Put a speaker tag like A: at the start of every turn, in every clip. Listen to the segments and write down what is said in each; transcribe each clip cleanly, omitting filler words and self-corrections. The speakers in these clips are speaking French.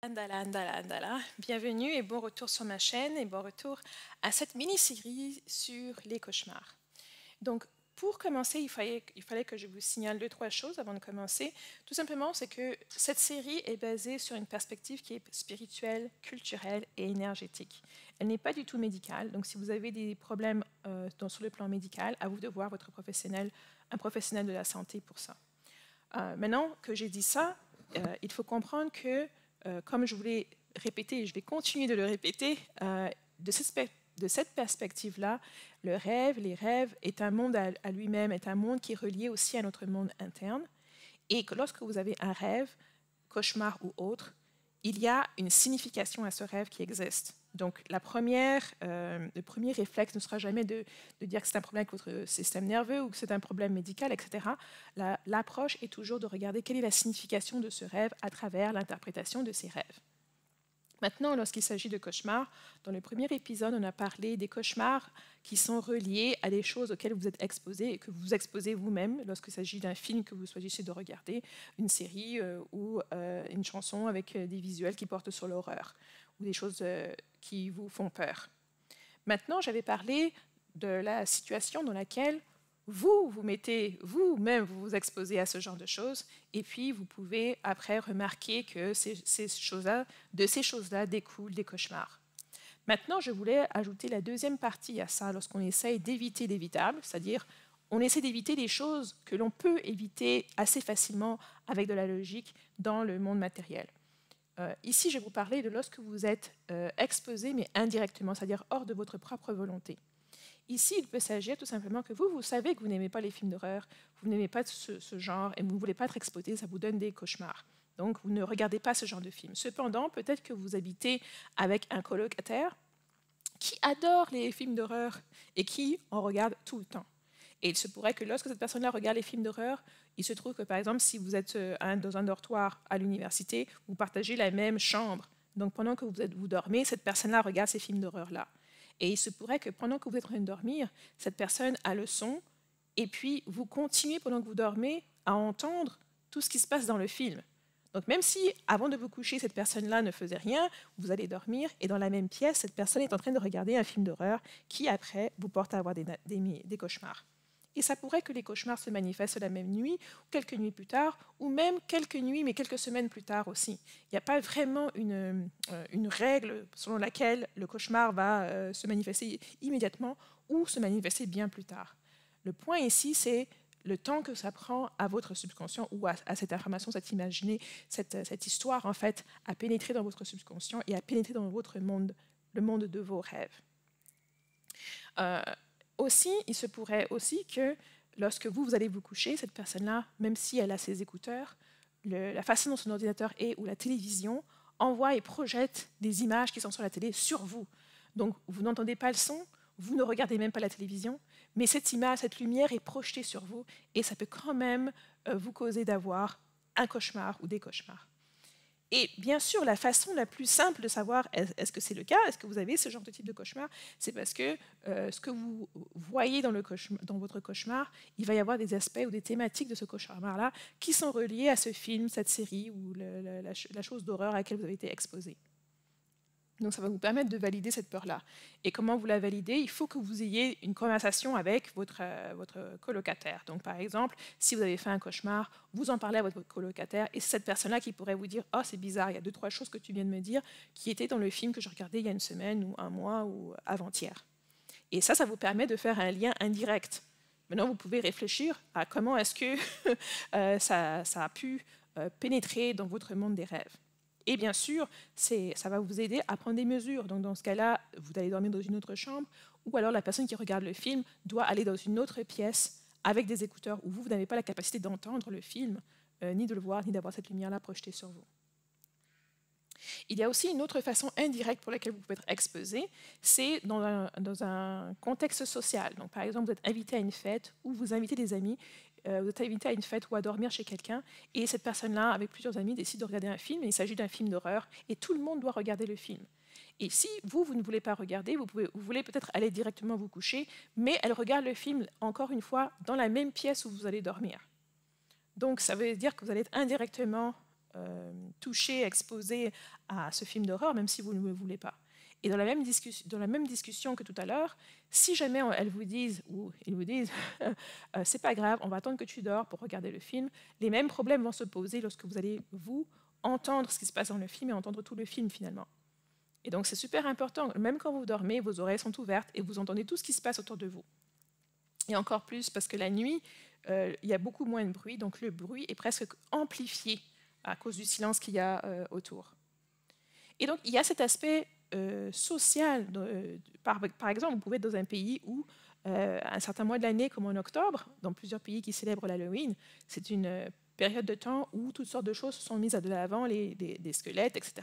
A: Andala, andala, andala. Bienvenue et bon retour sur ma chaîne et bon retour à cette mini-série sur les cauchemars. Donc, pour commencer, il fallait que je vous signale deux, trois choses avant de commencer. Tout simplement, c'est que cette série est basée sur une perspective qui est spirituelle, culturelle et énergétique. Elle n'est pas du tout médicale, donc si vous avez des problèmes sur le plan médical, à vous de voir votre professionnel, un professionnel de la santé pour ça. Maintenant que j'ai dit ça, il faut comprendre que, comme je voulais répéter, et je vais continuer de le répéter, de cette perspective-là, le rêve, les rêves, est un monde à lui-même, est un monde qui est relié aussi à notre monde interne. Et que lorsque vous avez un rêve, cauchemar ou autre, il y a une signification à ce rêve qui existe. Donc, le premier réflexe ne sera jamais de dire que c'est un problème avec votre système nerveux ou que c'est un problème médical, etc. L'approche est toujours de regarder quelle est la signification de ce rêve à travers l'interprétation de ces rêves. Maintenant, lorsqu'il s'agit de cauchemars, dans le premier épisode, on a parlé des cauchemars qui sont reliés à des choses auxquelles vous êtes exposé et que vous exposez vous-même lorsqu'il s'agit d'un film que vous choisissez de regarder, une série ou une chanson avec des visuels qui portent sur l'horreur ou des choses qui vous font peur. Maintenant, j'avais parlé de la situation dans laquelle vous mettez vous-même, vous vous exposez à ce genre de choses, et puis vous pouvez après remarquer que de ces choses-là découlent des cauchemars. Maintenant, je voulais ajouter la deuxième partie à ça lorsqu'on essaye d'éviter l'évitable, c'est-à-dire on essaie d'éviter des choses que l'on peut éviter assez facilement avec de la logique dans le monde matériel. Ici, je vais vous parler de lorsque vous êtes exposé, mais indirectement, c'est-à-dire hors de votre propre volonté. Ici, il peut s'agir tout simplement que vous savez que vous n'aimez pas les films d'horreur, vous n'aimez pas ce genre et vous ne voulez pas être exposé, ça vous donne des cauchemars. Donc, vous ne regardez pas ce genre de film. Cependant, peut-être que vous habitez avec un colocataire qui adore les films d'horreur et qui en regarde tout le temps. Et il se pourrait que lorsque cette personne-là regarde les films d'horreur, il se trouve que, par exemple, si vous êtes dans un dortoir à l'université, vous partagez la même chambre. Donc, pendant que vous dormez, cette personne-là regarde ces films d'horreur-là. Et il se pourrait que pendant que vous êtes en train de dormir, cette personne a le son, et puis vous continuez pendant que vous dormez à entendre tout ce qui se passe dans le film. Donc même si avant de vous coucher, cette personne-là ne faisait rien, vous allez dormir, et dans la même pièce, cette personne est en train de regarder un film d'horreur qui, après, vous porte à avoir des cauchemars. Et ça pourrait que les cauchemars se manifestent la même nuit, ou quelques nuits plus tard, ou même quelques nuits, mais quelques semaines plus tard aussi. Il n'y a pas vraiment une règle selon laquelle le cauchemar va se manifester immédiatement ou se manifester bien plus tard. Le point ici, c'est le temps que ça prend à votre subconscient ou à cette information, cette imaginée, cette histoire, en fait, à pénétrer dans votre subconscient et à pénétrer dans votre monde, le monde de vos rêves. Aussi, il se pourrait aussi que lorsque vous allez vous coucher, cette personne-là, même si elle a ses écouteurs, la façon dont son ordinateur est ou la télévision envoie et projette des images qui sont sur la télé sur vous. Donc, vous n'entendez pas le son, vous ne regardez même pas la télévision, mais cette image, cette lumière est projetée sur vous et ça peut quand même vous causer d'avoir un cauchemar ou des cauchemars. Et bien sûr, la façon la plus simple de savoir est-ce que c'est le cas, est-ce que vous avez ce genre de type de cauchemar, c'est parce que ce que vous voyez dans votre cauchemar, il va y avoir des aspects ou des thématiques de ce cauchemar-là qui sont reliés à ce film, cette série ou la chose d'horreur à laquelle vous avez été exposé. Donc ça va vous permettre de valider cette peur-là. Et comment vous la validez? Il faut que vous ayez une conversation avec votre colocataire. Donc par exemple, si vous avez fait un cauchemar, vous en parlez à votre colocataire et c'est cette personne-là qui pourrait vous dire « Oh, c'est bizarre, il y a 2-3 choses que tu viens de me dire qui étaient dans le film que je regardais il y a une semaine ou un mois ou avant-hier. » Et ça vous permet de faire un lien indirect. Maintenant, vous pouvez réfléchir à comment est-ce que ça a pu pénétrer dans votre monde des rêves. Et bien sûr, ça va vous aider à prendre des mesures. Donc dans ce cas-là, vous allez dormir dans une autre chambre, ou alors la personne qui regarde le film doit aller dans une autre pièce avec des écouteurs où vous n'avez pas la capacité d'entendre le film, ni de le voir, ni d'avoir cette lumière-là projetée sur vous. Il y a aussi une autre façon indirecte pour laquelle vous pouvez être exposé, c'est dans un contexte social. Donc par exemple, vous êtes invité à une fête ou vous invitez des amis, vous êtes invité à une fête ou à dormir chez quelqu'un, et cette personne-là, avec plusieurs amis, décide de regarder un film, et il s'agit d'un film d'horreur, et tout le monde doit regarder le film. Et si vous ne voulez pas regarder, vous voulez peut-être aller directement vous coucher, mais elle regarde le film, encore une fois, dans la même pièce où vous allez dormir. Donc ça veut dire que vous allez être indirectement touché, exposé à ce film d'horreur, même si vous ne le voulez pas. Et dans la même discussion que tout à l'heure, si jamais elles vous disent, ou ils vous disent, c'est pas grave, on va attendre que tu dors pour regarder le film, les mêmes problèmes vont se poser lorsque vous allez, vous, entendre ce qui se passe dans le film et entendre tout le film finalement. Et donc c'est super important, même quand vous dormez, vos oreilles sont ouvertes et vous entendez tout ce qui se passe autour de vous. Et encore plus parce que la nuit, il y a beaucoup moins de bruit, donc le bruit est presque amplifié à cause du silence qu'il y a autour. Et donc il y a cet aspect social. Par exemple, vous pouvez être dans un pays où, à un certain mois de l'année, comme en octobre, dans plusieurs pays qui célèbrent l'Halloween, c'est une période de temps où toutes sortes de choses sont mises à de l'avant, des squelettes, etc.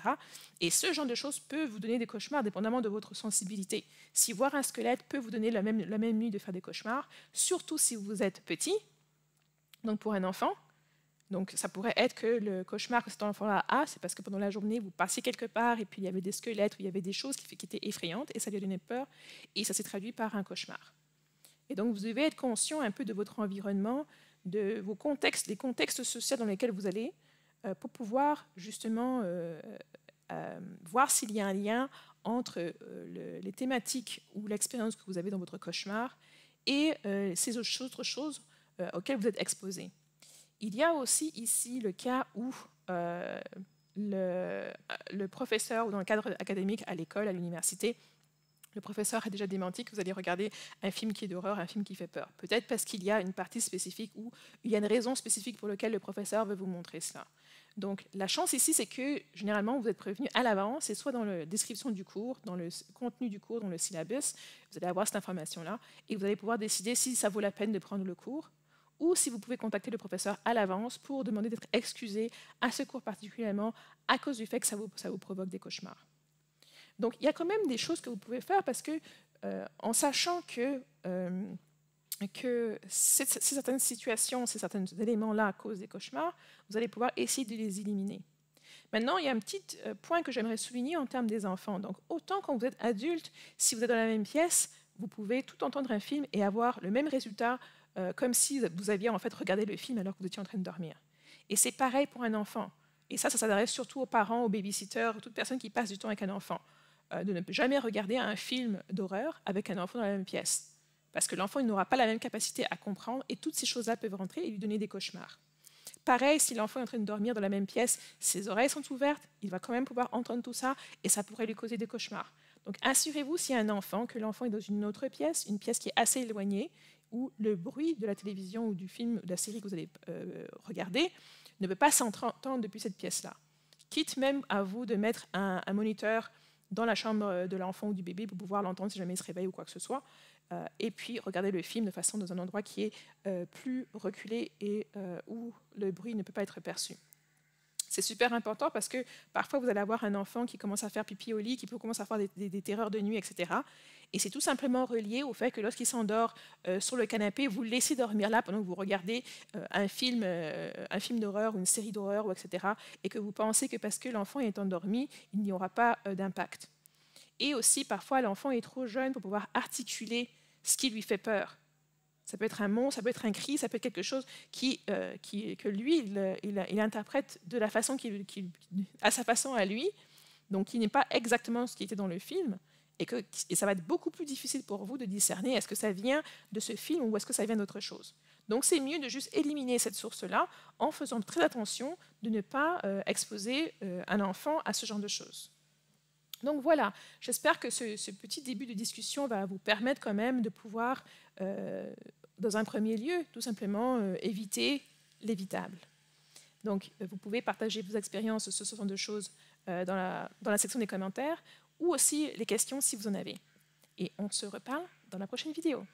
A: Et ce genre de choses peut vous donner des cauchemars, dépendamment de votre sensibilité. Si voir un squelette peut vous donner la même nuit de faire des cauchemars, surtout si vous êtes petit, donc pour un enfant, donc ça pourrait être que le cauchemar que cet enfant-là a, c'est parce que pendant la journée, vous passiez quelque part et puis il y avait des squelettes, ou il y avait des choses qui étaient effrayantes et ça lui a donné peur et ça s'est traduit par un cauchemar. Et donc vous devez être conscient un peu de votre environnement, de vos contextes, des contextes sociaux dans lesquels vous allez, pour pouvoir justement voir s'il y a un lien entre les thématiques ou l'expérience que vous avez dans votre cauchemar et ces autres choses auxquelles vous êtes exposé. Il y a aussi ici le cas où le professeur, ou dans le cadre académique à l'école, à l'université, le professeur a déjà démenti que vous allez regarder un film qui est d'horreur, un film qui fait peur. Peut-être parce qu'il y a une partie spécifique ou il y a une raison spécifique pour laquelle le professeur veut vous montrer cela. Donc la chance ici, c'est que généralement vous êtes prévenu à l'avance, et soit dans la description du cours, dans le contenu du cours, dans le syllabus, vous allez avoir cette information-là, et vous allez pouvoir décider si ça vaut la peine de prendre le cours, ou si vous pouvez contacter le professeur à l'avance pour demander d'être excusé à ce cours particulièrement à cause du fait que ça vous provoque des cauchemars. Donc, il y a quand même des choses que vous pouvez faire parce que, en sachant que certaines situations, ces certains éléments-là causent des cauchemars, vous allez pouvoir essayer de les éliminer. Maintenant, il y a un petit point que j'aimerais souligner en termes des enfants. Donc, autant quand vous êtes adulte, si vous êtes dans la même pièce, vous pouvez tout entendre un film et avoir le même résultat comme si vous aviez en fait regardé le film alors que vous étiez en train de dormir. Et c'est pareil pour un enfant. Et ça s'adresse surtout aux parents, aux babysitters, toute personne qui passe du temps avec un enfant. De ne jamais regarder un film d'horreur avec un enfant dans la même pièce. Parce que l'enfant n'aura pas la même capacité à comprendre et toutes ces choses-là peuvent rentrer et lui donner des cauchemars. Pareil, si l'enfant est en train de dormir dans la même pièce, ses oreilles sont ouvertes, il va quand même pouvoir entendre tout ça et ça pourrait lui causer des cauchemars. Donc assurez-vous s'il y a un enfant, que l'enfant est dans une autre pièce, une pièce qui est assez éloignée, où le bruit de la télévision ou du film ou de la série que vous allez regarder ne peut pas s'entendre depuis cette pièce-là. Quitte même à vous de mettre un moniteur dans la chambre de l'enfant ou du bébé pour pouvoir l'entendre si jamais il se réveille ou quoi que ce soit, et puis regarder le film de façon dans un endroit qui est plus reculé et où le bruit ne peut pas être perçu. C'est super important parce que parfois vous allez avoir un enfant qui commence à faire pipi au lit, qui peut commencer à faire des terreurs de nuit, etc. Et c'est tout simplement relié au fait que lorsqu'il s'endort sur le canapé, vous le laissez dormir là pendant que vous regardez un film d'horreur ou une série d'horreur, etc. Et que vous pensez que parce que l'enfant est endormi, il n'y aura pas d'impact. Et aussi, parfois, l'enfant est trop jeune pour pouvoir articuler ce qui lui fait peur. Ça peut être un mot, ça peut être un cri, ça peut être quelque chose que lui, il interprète de la façon à sa façon à lui, donc qui n'est pas exactement ce qui était dans le film, et ça va être beaucoup plus difficile pour vous de discerner est-ce que ça vient de ce film ou est-ce que ça vient d'autre chose. Donc c'est mieux de juste éliminer cette source-là en faisant très attention de ne pas exposer un enfant à ce genre de choses. Donc voilà, j'espère que ce petit début de discussion va vous permettre quand même de pouvoir, dans un premier lieu, tout simplement éviter l'évitable. Donc vous pouvez partager vos expériences sur ce genre de choses dans la section des commentaires ou aussi les questions si vous en avez. Et on se reparle dans la prochaine vidéo.